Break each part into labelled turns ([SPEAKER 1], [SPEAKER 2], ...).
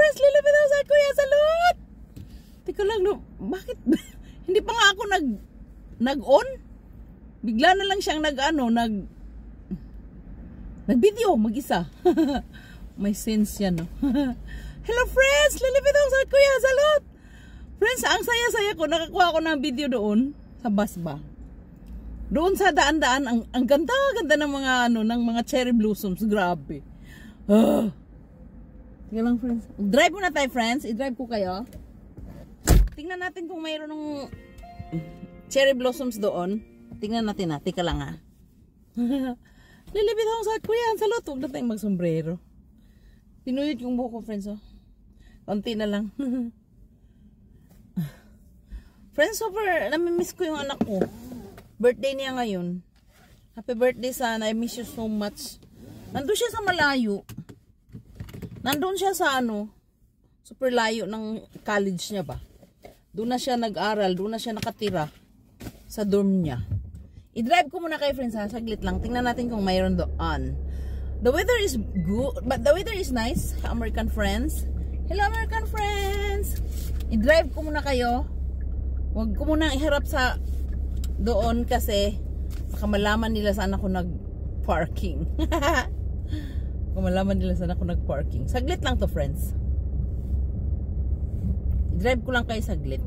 [SPEAKER 1] friends, lilipit ako sa Kuya Salud. Teka lang, no, bakit? Hindi pa nga ako nag-on. Bigla na lang siyang nag-video, mag-isa. May sense yan, no? Hello friends, lilipit ako sa Kuya Salud. Friends, ang saya-saya ko, nakakuha ko ng video doon sa bus ba. Doon sa daan-daan, ang ganda-ganda ng mga ng mga cherry blossoms, grabe. Tingnan lang friends. Drive muna tayo friends, i-drive ko kayo. Tingnan natin kung mayroon ng cherry blossoms doon. Tingnan natin na, tika lang ha. Lilipit ako sa Kuya Salud, huwag na tayong magsombrero. Pinuyot yung buhok ko friends oh. Konti na lang. Friends, super, namimiss ko yung anak ko. Birthday niya ngayon. Happy birthday sana. I miss you so much. Nandun siya sa malayo. Nandun siya sa super layo ng college niya ba. Doon na siya nag-aral. Doon na siya nakatira. Sa dorm niya. I-drive ko muna kayo friends ha. Saglit lang. Tingnan natin kung mayroon doon. The weather is good. But the weather is nice. American friends. Hello American friends. I-drive ko muna kayo. Huwag ko muna iharap sa doon kasi baka malaman nila saan ako nag-parking. Baka malaman nila saan ako nag-parking. Saglit lang to friends. I-drive ko lang kayo saglit.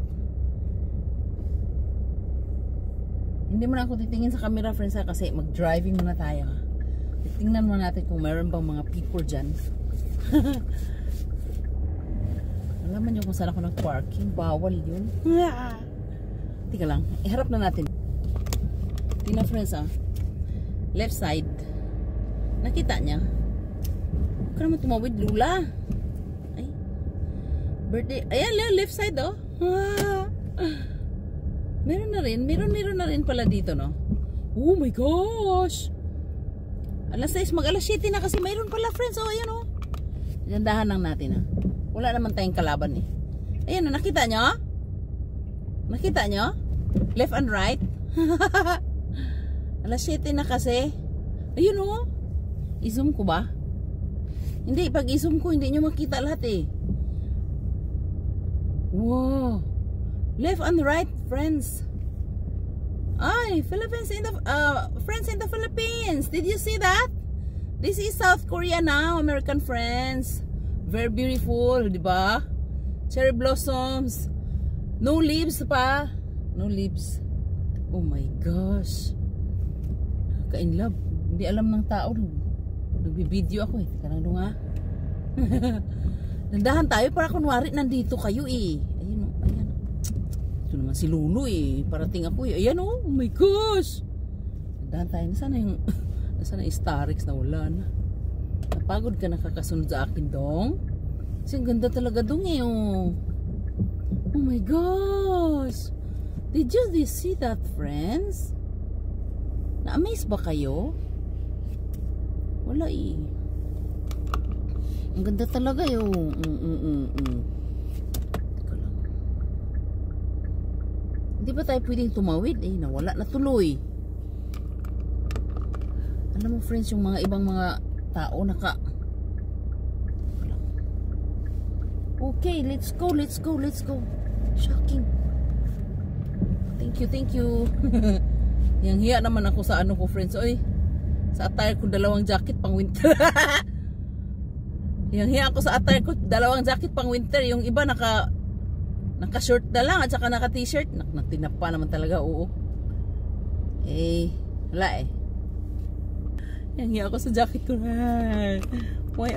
[SPEAKER 1] Hindi mo na ako titingin sa camera friends ha, kasi mag-driving muna tayo ha. Tingnan mo natin kung mayroon bang mga people dyan. Alaman nyo kung saan ako nag-parking. Bawal yun. Tika lang, iharap na natin. Tingnan friends ah. Left side. Nakita niya. Huwag ka naman tumawid, Lula. Ay. Birthday. Ayan, left side oh. Meron na rin pala dito no. Oh my gosh. Alas 6, mag-alas 7 na kasi mayroon pala friends oh. Ayan oh. Gandahan lang natin ah. Wala naman tayong kalaban eh. Ayan oh, nakita nyo? Nakita nyo? Left and right. Alas 7 na kasi. Ayun o. I-zoom ko ba? Hindi, pag i-zoom ko hindi nyo makita lahat eh. Wow. Left and right, friends. Ay, Philippines in the friends in the Philippines. Did you see that? This is South Korea now, American friends. Very beautiful, di ba? Cherry blossoms. No leaves pa. No leaves. Oh my gosh. Ka-in love. Hindi alam ng tao. Nagbibideo ako eh. Teka lang doon ha. Nandahan tayo para kunwari nandito kayo eh. Ayun o. Ayan o. Ito naman si Lulu eh. Parating ako eh. Ayan o. Oh my gosh. Nandahan tayo. Nasaan yung nasaan na yung Starix na wala na. Napagod ka nakakasunod sa akin dong. Kasi ang ganda talaga dong eh oh. Oh my gosh. Did you see that friends? Na-amaze ba kayo? Wala eh. Ang ganda talaga yun. Teka lang. Hindi ba tayo pwedeng tumawid? Eh, nawala na tuloy. Alam mo friends, yung mga ibang mga tao naka... Okay, let's go. Shocking. Thank you. Yang hiya naman ako sa ko friends. Oy, sa attire ko dalawang jacket pang winter. Yang hiya ako sa attire ko dalawang jacket pang winter. Yung iba naka short na lang at saka naka t-shirt. Natinapa naman talaga, oo. Eh, wala eh. Yang hiya ako sa jacket ko. Why